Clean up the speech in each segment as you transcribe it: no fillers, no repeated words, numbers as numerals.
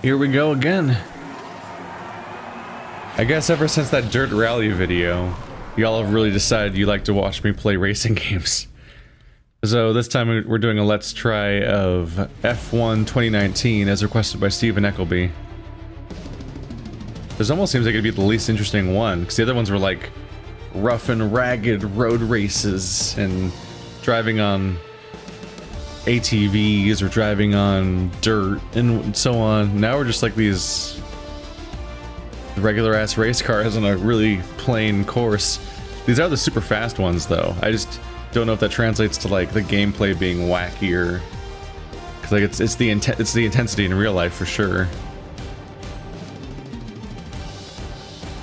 Here we go again. I guess ever since that Dirt Rally video, y'all have really decided you like to watch me play racing games. So this time we're doing a let's try of F1 2019 as requested by Stephen Eckleby. This almost seems like it'd be the least interesting one, because the other ones were like rough and ragged road races and driving on ATVs or driving on dirt and so on. Now we're just like these regular ass race cars on a really plain course. These are the super fast ones though. I just don't know if that translates to like the gameplay being wackier, because like it's the intensity in real life for sure.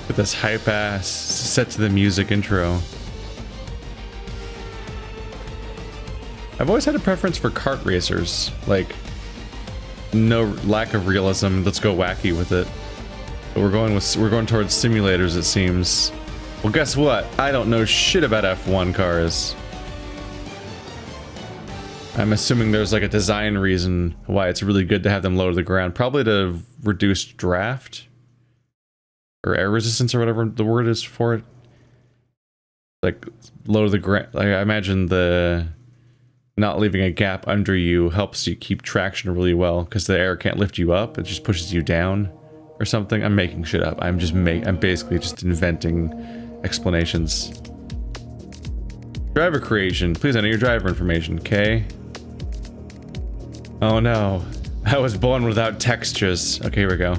With this hype ass set to the music intro. I've always had a preference for kart racers, like no lack of realism. Let's go wacky with it. But we're going towards simulators, it seems. Well, guess what? I don't know shit about F1 cars. I'm assuming there's like a design reason why it's really good to have them low to the ground. Probably to reduce draft or air resistance or whatever the word is for it. Like low to the ground. Like I imagine the not leaving a gap under you helps you keep traction really well, because the air can't lift you up. It just pushes you down or something. I'm making shit up. I'm basically just inventing explanations. Driver creation. Please enter your driver information. Okay. Oh no. I was born without textures. Okay, here we go.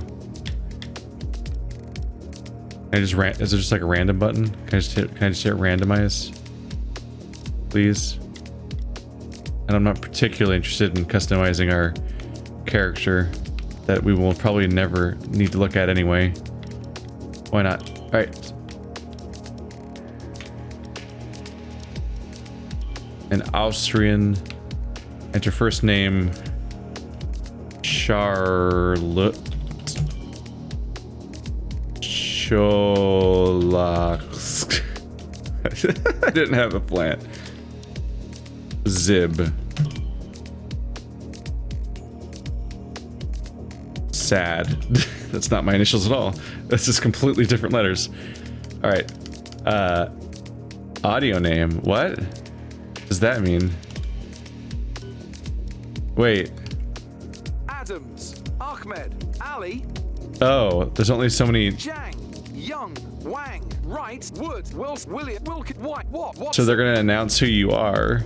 Is there just like a random button? Can I just hit randomize? Please. And I'm not particularly interested in customizing our character that we will probably never need to look at anyway. Why not? Alright. An Austrian. Enter first name Charlotte Cholak. I didn't have a plan. Zib. Sad. That's not my initials at all. That's just completely different letters. Alright. Audio name. What does that mean? Wait. Adams, Ahmed, Ali. Oh, there's only so many. Zhang, Young, Wang, Wright, Wood, William, Wilkin, White, what? So they're gonna announce who you are,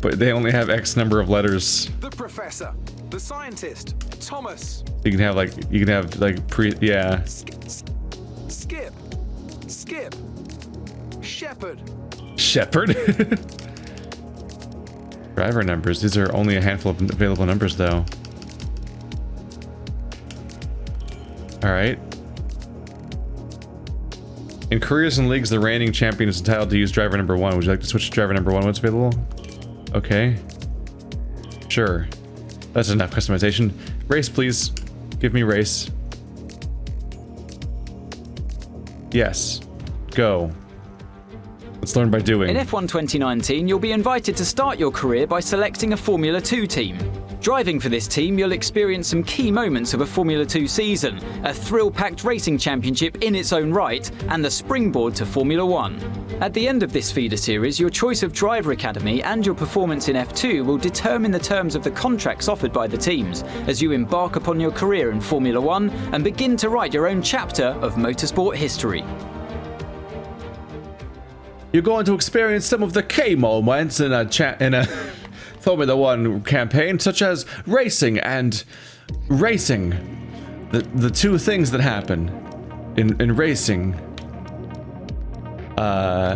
but they only have X number of letters. The professor, the scientist, Thomas. You can have like yeah. Skip, Shepherd. Shepherd. Driver numbers. These are only a handful of available numbers though. All right. In careers and leagues, the reigning champion is entitled to use driver number 1. Would you like to switch to driver number 1 when it's available? Okay. Sure. That's enough customization. Race, please. Give me race. Yes. Go. Let's learn by doing. In F1 2019, you'll be invited to start your career by selecting a Formula 2 team. Driving for this team, you'll experience some key moments of a Formula 2 season, a thrill-packed racing championship in its own right, and the springboard to Formula 1. At the end of this feeder series, your choice of driver academy and your performance in F2 will determine the terms of the contracts offered by the teams as you embark upon your career in Formula 1 and begin to write your own chapter of motorsport history. You're going to experience some of the key moments in a Formula 1 campaign, such as racing and racing. The two things that happen in racing.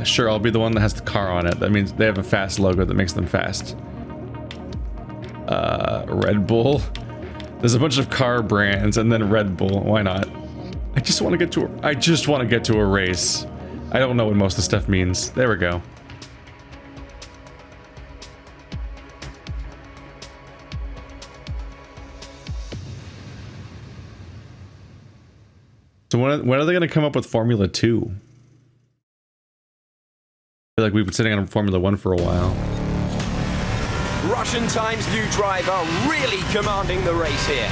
Sure, I'll be the one that has the car on it. That means they have a fast logo that makes them fast. Red Bull. There's a bunch of car brands and then Red Bull. Why not? I just want to get to a race. I don't know what most of the stuff means. There we go. So when are they going to come up with Formula 2? I feel like we've been sitting on Formula 1 for a while. Russian Times new driver really commanding the race here.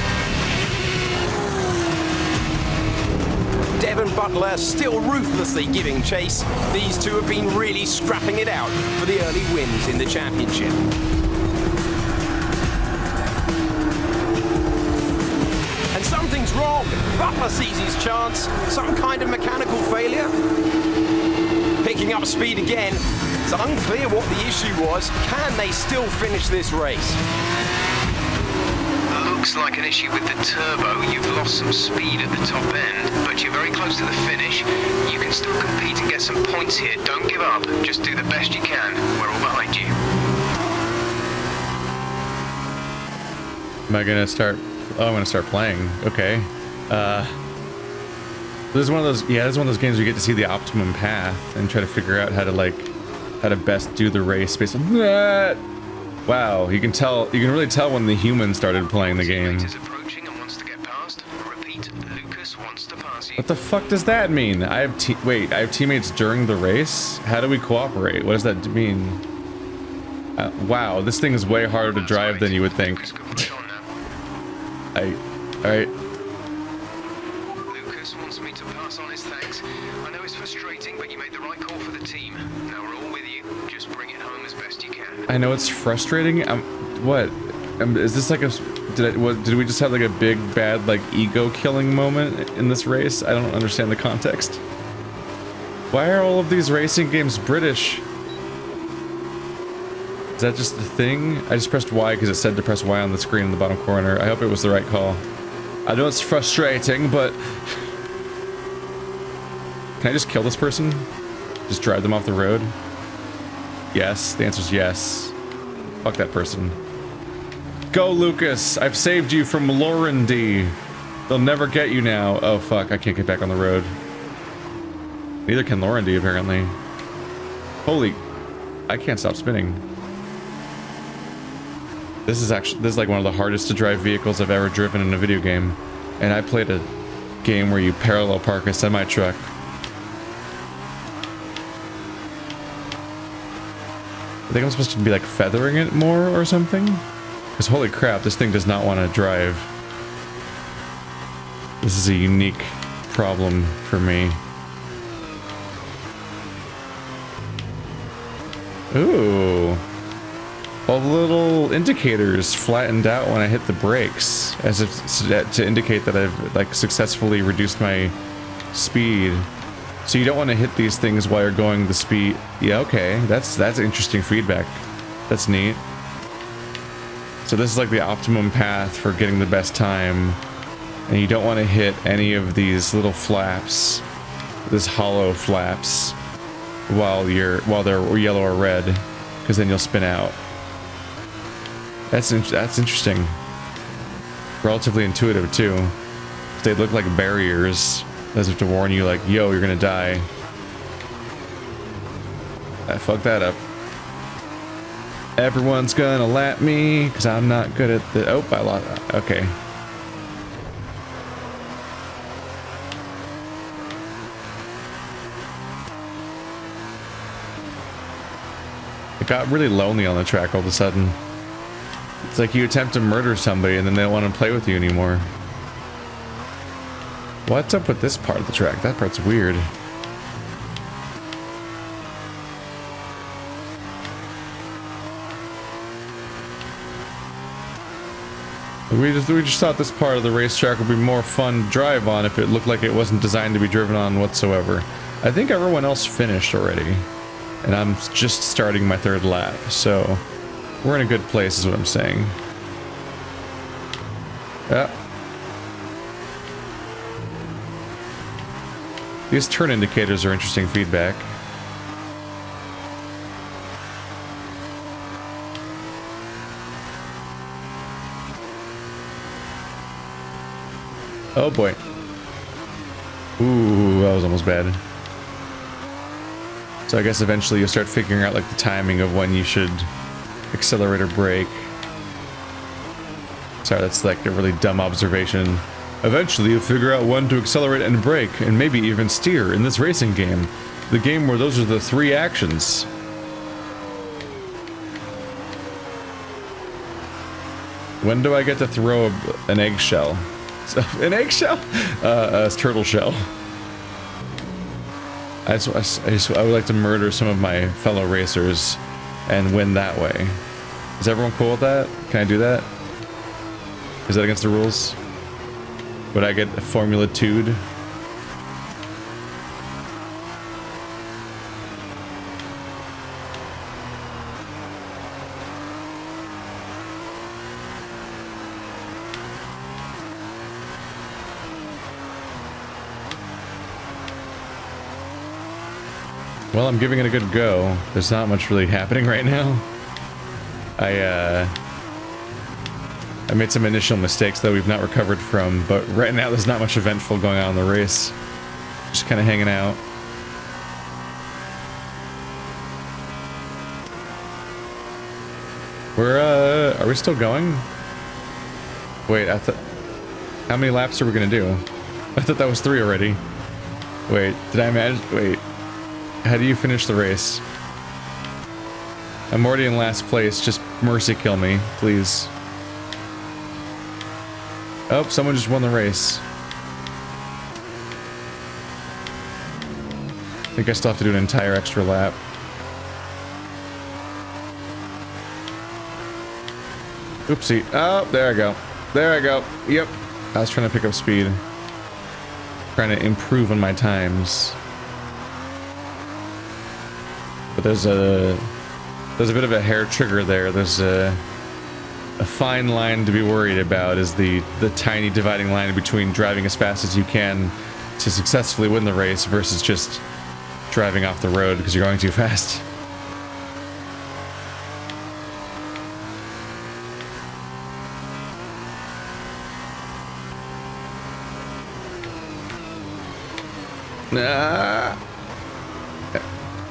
and Butler still ruthlessly giving chase. These two have been really scrapping it out for the early wins in the championship. And something's wrong. Butler sees his chance. Some kind of mechanical failure. Picking up speed again. It's unclear what the issue was. Can they still finish this race? Looks like an issue with the turbo. You've lost some speed at the top end, but you're very close to the finish. You can still compete and get some points here. Don't give up. Just do the best you can. We're all behind you. Am I gonna start? Oh, I'm gonna start playing. Okay. This is one of those. Yeah, this is one of those games where you get to see the optimum path and try to figure out how to best do the race based on that. Wow, you can tell. You can really tell when the human started playing the game. What the fuck does that mean? I have teammates during the race? How do we cooperate? What does that mean? Wow, this thing is way harder to drive than you would think. Alright. Lucas wants me to pass on his thanks. I know it's frustrating, but you made the right call for the team. Now we're all with you. Just bring it home as best you can. I know it's frustrating. Is this like a... Did we just have like a big bad like ego killing moment in this race? I don't understand the context. Why are all of these racing games British? Is that just the thing? I just pressed Y because it said to press Y on the screen in the bottom corner. I hope it was the right call. I know it's frustrating, but... Can I just kill this person? Just drive them off the road? Yes, the answer's yes. Fuck that person. Go, Lucas! I've saved you from Laurendy. They'll never get you now. Oh, fuck. I can't get back on the road. Neither can Laurendy, apparently. Holy... I can't stop spinning. This is like one of the hardest to drive vehicles I've ever driven in a video game. And I played a game where you parallel park a semi-truck. I think I'm supposed to be like feathering it more or something? Because holy crap, this thing does not want to drive. This is a unique problem for me. Ooh. All the little indicators flattened out when I hit the brakes, as if to indicate that I've like successfully reduced my speed. So you don't want to hit these things while you're going the speed. Yeah, okay, that's interesting feedback. That's neat. So this is like the optimum path for getting the best time, and you don't want to hit any of these little flaps, this hollow flaps, while they're yellow or red, because then you'll spin out. That's interesting. Relatively intuitive too. They look like barriers, as if to warn you, like, yo, you're gonna die. I fucked that up. Everyone's gonna lap me, because I'm not good at the... Oh, I lost... Okay. It got really lonely on the track all of a sudden. It's like you attempt to murder somebody and then they don't want to play with you anymore. What's up with this part of the track? That part's weird. We just thought this part of the racetrack would be more fun to drive on if it looked like it wasn't designed to be driven on whatsoever. I think everyone else finished already, and I'm just starting my third lap, so we're in a good place is what I'm saying. Yeah. These turn indicators are interesting feedback. Oh boy. Ooh, that was almost bad. So I guess eventually you'll start figuring out like the timing of when you should accelerate or brake. Sorry, that's like a really dumb observation. Eventually you'll figure out when to accelerate and brake, and maybe even steer in this racing game. The game where those are the three actions. When do I get to throw an eggshell? An eggshell? A turtle shell. I would like to murder some of my fellow racers and win that way. Is everyone cool with that? Can I do that? Is that against the rules? Would I get Formula 2'd? Well, I'm giving it a good go. There's not much really happening right now. I made some initial mistakes that we've not recovered from, but right now there's not much eventful going on in the race. Just kind of hanging out. Are we still going? Wait, how many laps are we gonna do? I thought that was 3 already. Wait, did I imagine? Wait. How do you finish the race? I'm already in last place. Just mercy kill me, please. Oh, someone just won the race. I think I still have to do an entire extra lap. Oopsie. Oh, there I go. There I go. Yep. I was trying to pick up speed. Trying to improve on my times. But there's a bit of a hair trigger there. There's a fine line to be worried about, is the tiny dividing line between driving as fast as you can to successfully win the race versus just driving off the road because you're going too fast. Ah.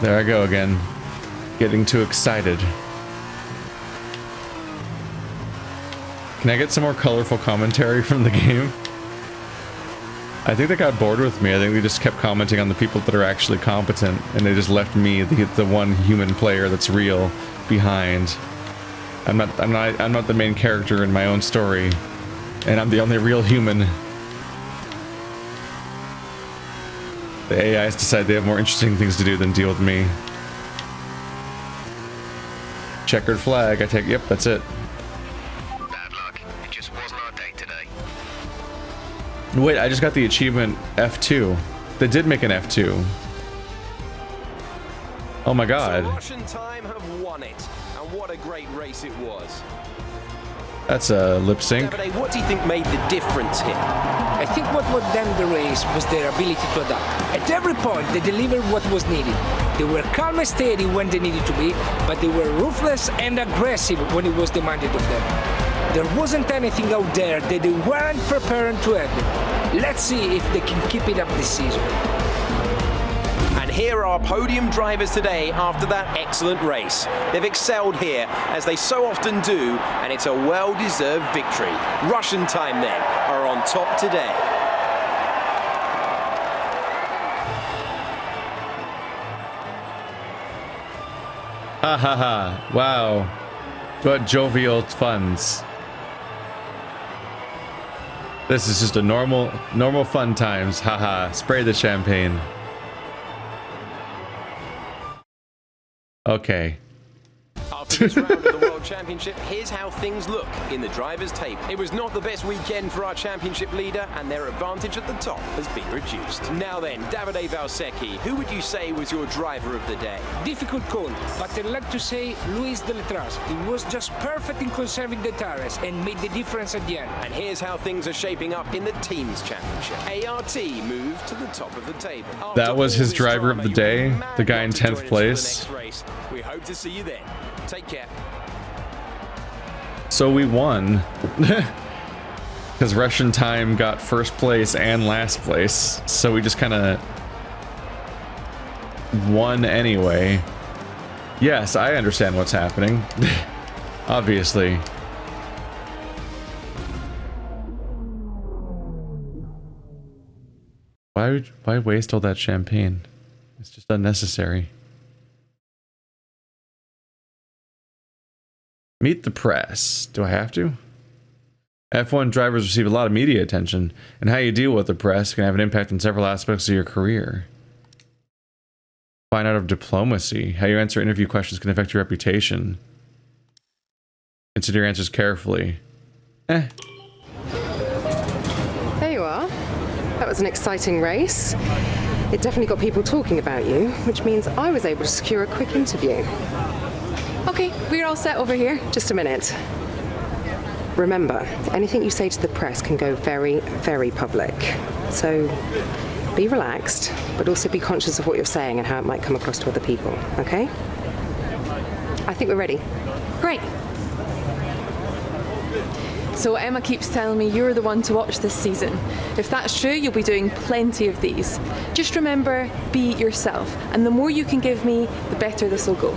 There I go again. Getting too excited. Can I get some more colorful commentary from the game? I think they got bored with me. I think they just kept commenting on the people that are actually competent, and they just left me, the one human player that's real, behind. I'm not the main character in my own story, and I'm the only real human. The AIs decide they have more interesting things to do than deal with me. Checkered flag, I take, yep, that's it. Bad luck. It just wasn't our day today. Wait, I just got the achievement F2. They did make an F2. Oh my god. So Russian time have won it, and what a great race it was. That's a lip sync. Davide, what do you think made the difference here? I think what won them the race was their ability to adapt. At every point, they delivered what was needed. They were calm and steady when they needed to be, but they were ruthless and aggressive when it was demanded of them. There wasn't anything out there that they weren't prepared to handle. Let's see if they can keep it up this season. And here are our podium drivers today after that excellent race. They've excelled here, as they so often do, and it's a well-deserved victory. Russian time, then, are on top today. Ha ha ha. Wow. What jovial funs. This is just a normal fun times. Haha. Spray the champagne. Okay. After this round of the World Championship, here's how things look in the driver's table. It was not the best weekend for our championship leader, and their advantage at the top has been reduced. Now then, Davide Valsecchi, who would you say was your driver of the day? Difficult call, but I'd like to say Luis de Letras. He was just perfect in conserving the tires and made the difference at the end. And here's how things are shaping up in the team's championship. ART moved to the top of the table. That was his driver of the day, the guy in 10th place. We hope to see you then. Take care. So we won. Because Russian time got first place and last place. So we just kind of won anyway. Yes, I understand what's happening. Obviously. Why waste all that champagne? It's just unnecessary. Meet the press. Do I have to? F1 drivers receive a lot of media attention, and how you deal with the press can have an impact on several aspects of your career. Find out of diplomacy. How you answer interview questions can affect your reputation. Consider your answers carefully. There you are. That was an exciting race. It definitely got people talking about you, which means I was able to secure a quick interview. Okay, we're all set over here. Just a minute. Remember, anything you say to the press can go very, very public. So be relaxed, but also be conscious of what you're saying and how it might come across to other people, okay? I think we're ready. Great. So Emma keeps telling me you're the one to watch this season. If that's true, you'll be doing plenty of these. Just remember, be yourself. And the more you can give me, the better this will go.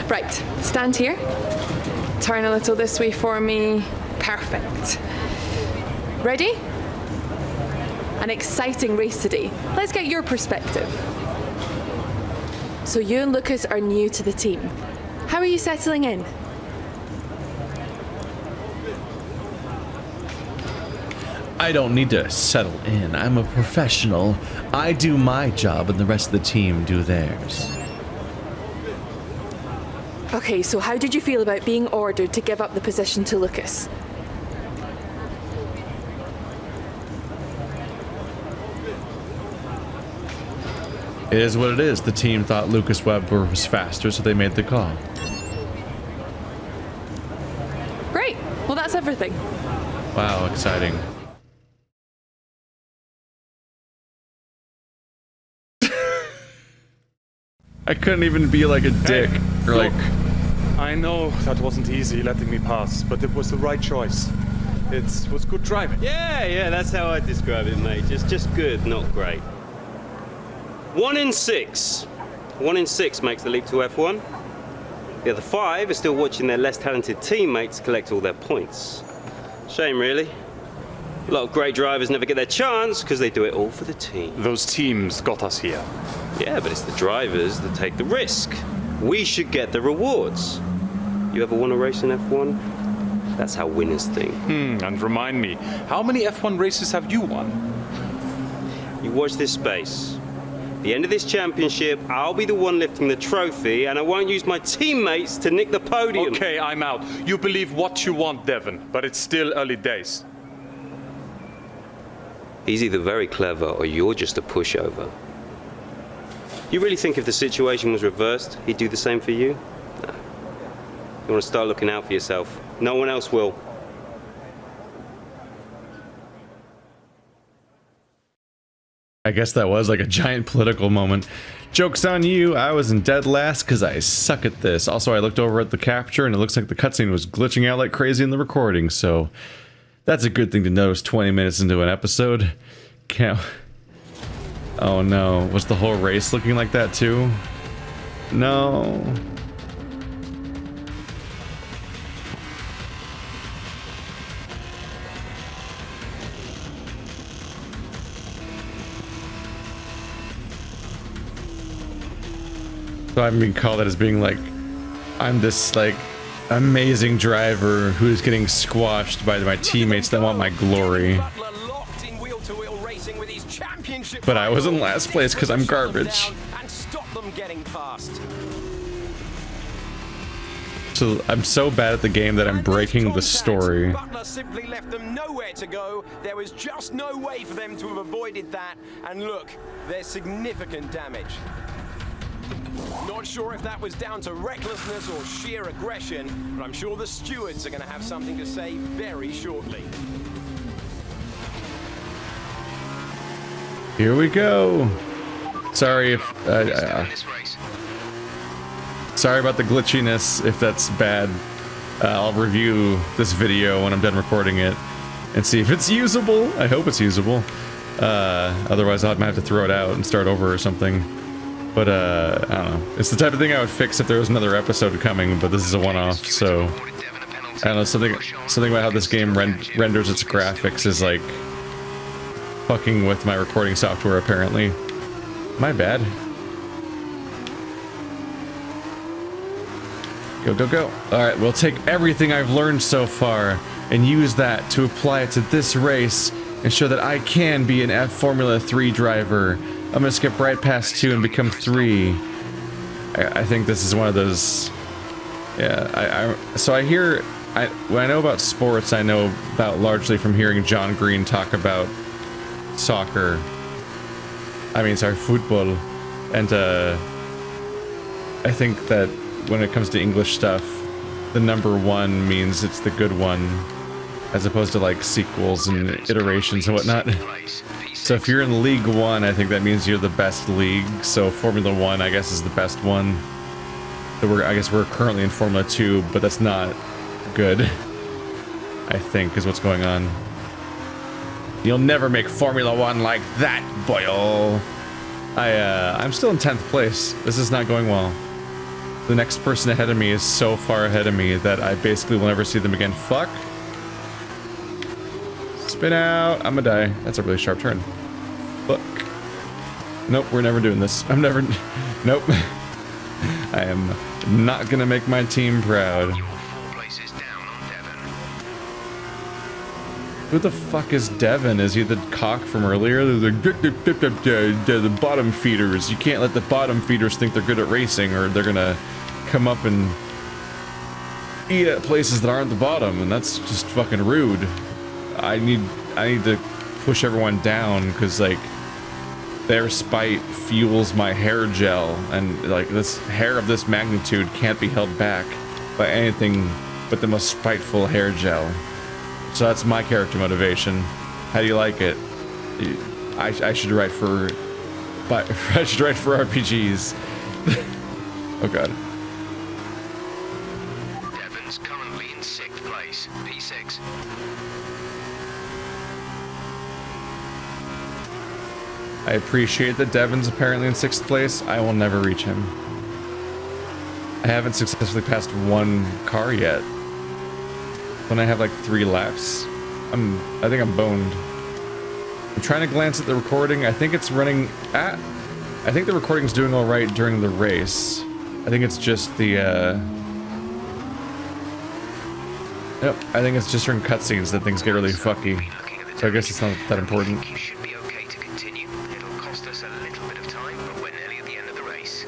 Right, stand here. Turn a little this way for me. Perfect. Ready? An exciting race today. Let's get your perspective. So you and Lucas are new to the team. How are you settling in? I don't need to settle in. I'm a professional. I do my job and the rest of the team do theirs. Okay, so how did you feel about being ordered to give up the position to Lucas? It is what it is. The team thought Lucas Webber was faster, so they made the call. Great. Well, that's everything. Wow, exciting. I couldn't even be like a dick or like. Look, I know that wasn't easy letting me pass, but it was the right choice. It was good driving. Yeah, that's how I describe it, mate. Just good, not great. 1 in 6. 1 in 6 makes the leap to F1. The other 5 are still watching their less talented teammates collect all their points. Shame, really. A lot of great drivers never get their chance because they do it all for the team. Those teams got us here. Yeah, but it's the drivers that take the risk. We should get the rewards. You ever won a race in F1? That's how winners think. And remind me, how many F1 races have you won? You watch this space. At the end of this championship, I'll be the one lifting the trophy, and I won't use my teammates to nick the podium. Okay, I'm out. You believe what you want, Devon, but it's still early days. He's either very clever or you're just a pushover. You really think if the situation was reversed, he'd do the same for you? No. You want to start looking out for yourself. No one else will. I guess that was like a giant political moment. Joke's on you, I was in dead last because I suck at this. Also, I looked over at the capture and it looks like the cutscene was glitching out like crazy in the recording, so that's a good thing to notice 20 minutes into an episode. Can't... Oh no, was the whole race looking like that too? No. So I'm being called out as being like, I'm this like amazing driver who's getting squashed by my teammates that want my glory. But I was in last place because I'm garbage. So I'm so bad at the game that I'm breaking the story. Butler simply left them nowhere to go. There was just no way for them to have avoided that. And look, there's significant damage. Not sure if that was down to recklessness or sheer aggression, but I'm sure the stewards are going to have something to say very shortly. Here we go. Sorry if sorry about the glitchiness if that's bad. I'll review this video when I'm done recording it and see if it's usable. I hope it's usable. Otherwise I might have to throw it out and start over or something. But I don't know. It's the type of thing I would fix if there was another episode coming, but this is a one-off, so I don't know, something about how this game renders its graphics is like fucking with my recording software apparently. My bad. Go, go, go. Alright, we'll take everything I've learned so far and use that to apply it to this race and show that I can be an Formula 3 driver. I'm gonna skip right past 2 and become 3. I think this is one of those. Yeah, so I hear. When I know about sports, I know about largely from hearing John Green talk about soccer. I mean, sorry, football. And I think that when it comes to English stuff, the number one means it's the good one, as opposed to like sequels and iterations and whatnot. So if you're in League One, I think that means you're the best league. So Formula One, I guess, is the best one. So I guess we're currently in Formula 2, but that's not good, I think, is what's going on. You'll never make Formula 1 like that, boyo. I'm still in 10th place. This is not going well. The next person ahead of me is so far ahead of me that I basically will never see them again. Fuck. Spin out. I'm gonna die. That's a really sharp turn. Fuck. Nope, we're never doing this. I'm never... Nope. I am not gonna make my team proud. Who the fuck is Devin? Is he the cock from earlier? They're the bottom feeders. You can't let the bottom feeders think they're good at racing, or they're gonna come up and eat at places that aren't the bottom, and that's just fucking rude. I need to push everyone down, because like their spite fuels my hair gel, and like this hair of this magnitude can't be held back by anything but the most spiteful hair gel. So that's my character motivation. How do you like it? I should write for... I should write for RPGs. Oh god. Devon's currently in 6th place, P6. I appreciate that Devon's apparently in 6th place. I will never reach him. I haven't successfully passed one car yet. When I have like 3 laps, I think I'm boned. I'm trying to glance at the recording. I think it's running at... I think the recording's doing all right during the race. I think it's just the, Yep, I think it's just during cutscenes that things get really fucky. So I guess it's not that important. You should be okay to continue. It'll cost us a little bit of time, but we're nearly at the end of the race.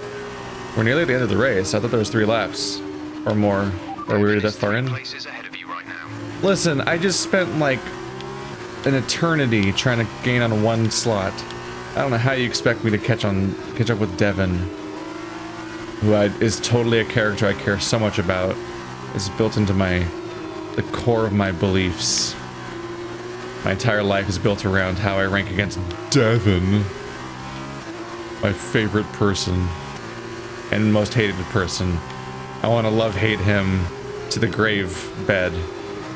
We're nearly at the end of the race. I thought there was 3 laps. Or more. Are we already that far in? Listen, I just spent like an eternity trying to gain on one slot. I don't know how you expect me to catch up with Devon, who is totally a character I care so much about. It's built into the core of my beliefs. My entire life is built around how I rank against Devon, my favorite person and most hated person. I want to love-hate him to the grave bed.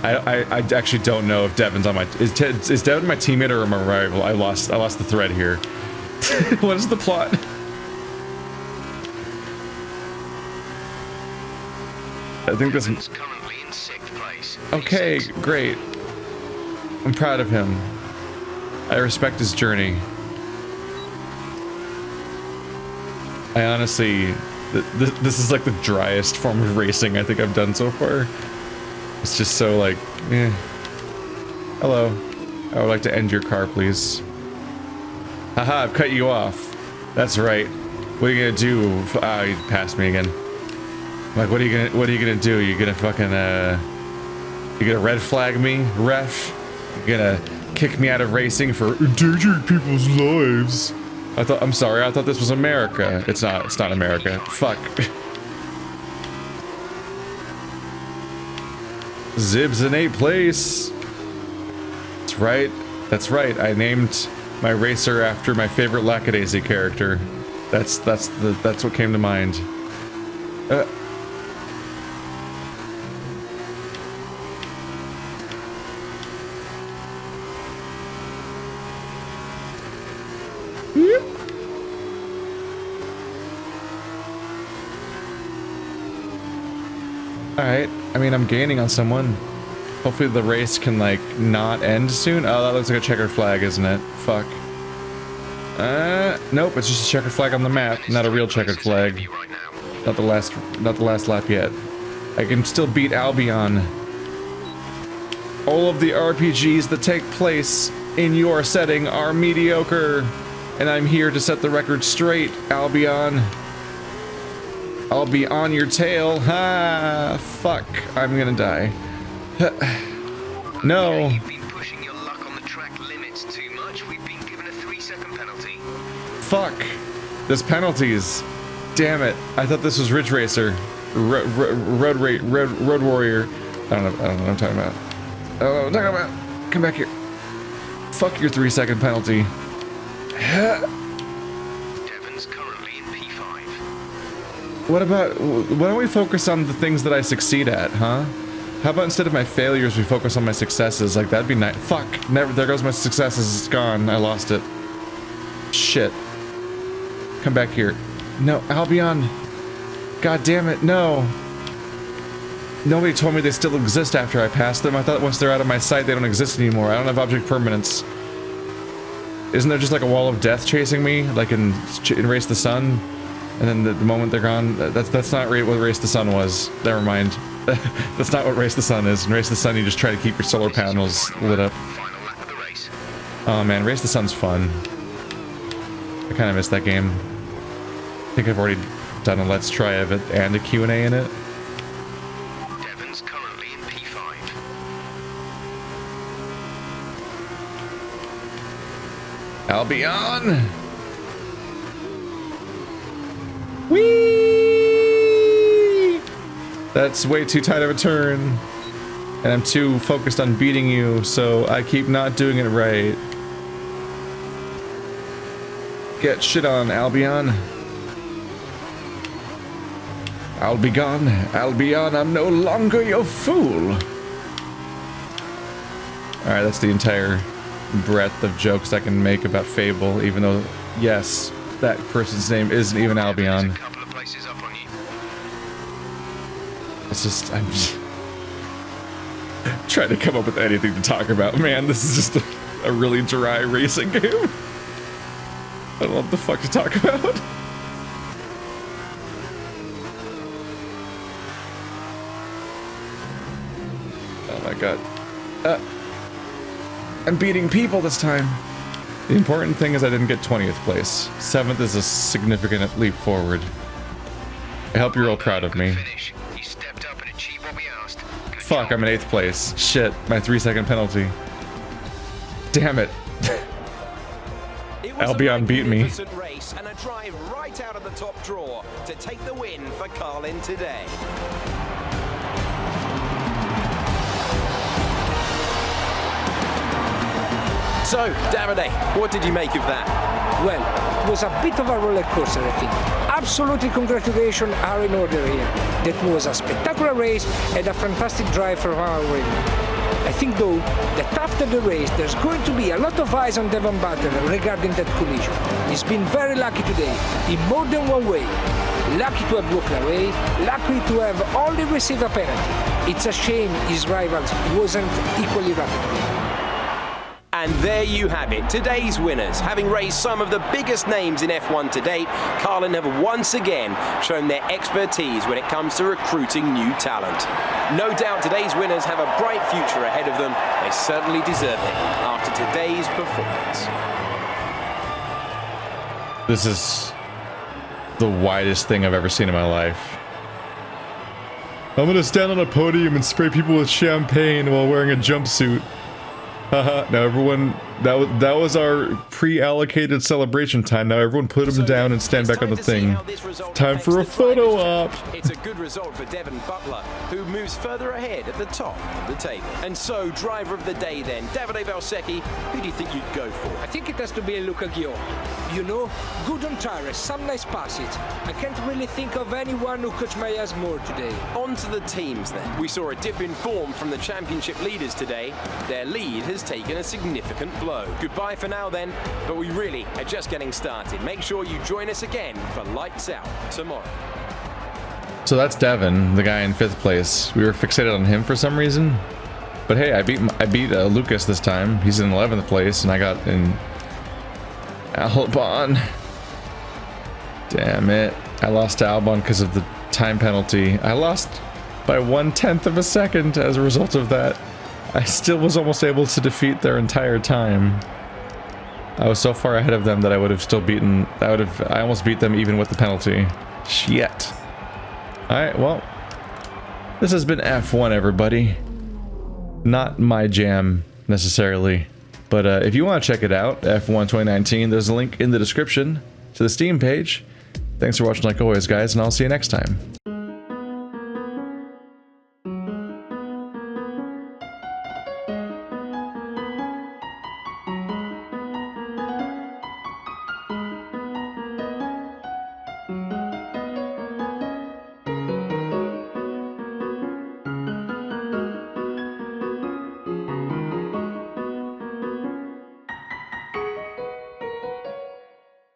I actually don't know if Devon's on my... Is Devon my teammate or my rival? I lost the thread here. What is the plot? I think this... Okay, great. I'm proud of him. I respect his journey. I honestly... This is like the driest form of racing I think I've done so far. It's just so like, eh. Hello. I would like to end your car, please. Haha, I've cut you off. That's right. What are you gonna do? Ah, you passed me again. Like, what are you gonna do? You gonna fucking, you gonna red flag me, ref? You gonna kick me out of racing for endangering people's lives? I'm sorry, I thought this was America. It's not America. Fuck. Zib's in 8th place. That's right. I named my racer after my favorite Lackadaisy character. That's what came to mind. Alright, I mean, I'm gaining on someone. Hopefully the race can, like, not end soon. Oh, that looks like a checkered flag, isn't it? Fuck. Nope, it's just a checkered flag on the map, not a real checkered flag. Not the last lap yet. I can still beat Albon. All of the RPGs that take place in your setting are mediocre. And I'm here to set the record straight, Albon. I'll be on your tail. Ha! Fuck. I'm gonna die. No. You've been pushing your luck on the track limits too much. We've been given a 3-second penalty. Fuck. There's penalties. Damn it. I thought this was Ridge Racer. Road Warrior. I don't know what I'm talking about. I don't know what I'm talking about. Come back here. Fuck your 3-second penalty. Devon's currently in P5. What about, why don't we focus on the things that I succeed at, huh? How about instead of my failures, we focus on my successes? Like, that'd be nice. Fuck. Never. There goes my successes. It's gone. I lost it. Shit. Come back here. No, Albion. God damn it. No. Nobody told me they still exist after I passed them. I thought once they're out of my sight, they don't exist anymore. I don't have object permanence. Isn't there just like a wall of death chasing me? Like in Race the Sun? And then the moment they're gone, that's not what Race the Sun was. Never mind. That's not what Race the Sun is. In Race the Sun, you just try to keep your solar panels lit up. Oh man, Race the Sun's fun. I kind of miss that game. I think I've already done a Let's Try of it and a Q&A in it. Devon's currently in P5. Albion! Whee! That's way too tight of a turn. And I'm too focused on beating you, so I keep not doing it right. Get shit on, Albion. I'll be gone. Albion, I'm no longer your fool. Alright, that's the entire breadth of jokes I can make about Fable, even though, yes, that person's name isn't even Albion. It's just, I'm just trying to come up with anything to talk about. Man, this is just a really dry racing game. I don't know what the fuck to talk about. Oh my god. I'm beating people this time. The important thing is I didn't get 20th place. 7th is a significant leap forward. I hope you're all proud of me. Fuck, I'm in 8th place. Shit, my 3-second penalty. Damn it. Albion beat me. Race and a drive right out of the top draw to take the win for Carlin today. So, Davide, what did you make of that? Well, it was a bit of a roller coaster, I think. Absolutely, congratulations are in order here. That was a spectacular race and a fantastic drive from our win. I think, though, that after the race, there's going to be a lot of eyes on Devon Butler regarding that collision. He's been very lucky today, in more than one way. Lucky to have walked away, lucky to have only received a penalty. It's a shame his rivals wasn't equally rapid today. And there you have it, today's winners. Having raised some of the biggest names in F1 to date, Carlin have once again shown their expertise when it comes to recruiting new talent. No doubt today's winners have a bright future ahead of them. They certainly deserve it after today's performance. This is the widest thing I've ever seen in my life. I'm gonna stand on a podium and spray people with champagne while wearing a jumpsuit. Haha, now everyone, that was our pre-allocated celebration time. Now everyone put them down and stand back on the thing. Time for a photo op. It's a good result for Devon Butler, who moves further ahead at the top of the table. And so, driver of the day then, Davide Valsecchi, who do you think you'd go for? I think it has to be Luca Guillaume. You know, good on tires, some nice passes. I can't really think of anyone who caught my eyes more today. On to the teams then. We saw a dip in form from the championship leaders today. Their lead has taken a significant blow. Goodbye for now then, but we really are just getting started. Make sure you join us again for Lights Out tomorrow. So that's Devon, the guy in 5th place. We were fixated on him for some reason. But hey, I beat Lucas this time. He's in 11th place, and I got in Albon. Damn it. I lost to Albon because of the time penalty. I lost by 1/10 of a second as a result of that. I still was almost able to defeat their entire time. I was so far ahead of them that I would have still beaten. I almost beat them even with the penalty. Shit. Alright, well, this has been F1, everybody. Not my jam, necessarily. But if you want to check it out, F1 2019, there's a link in the description to the Steam page. Thanks for watching like always, guys, and I'll see you next time.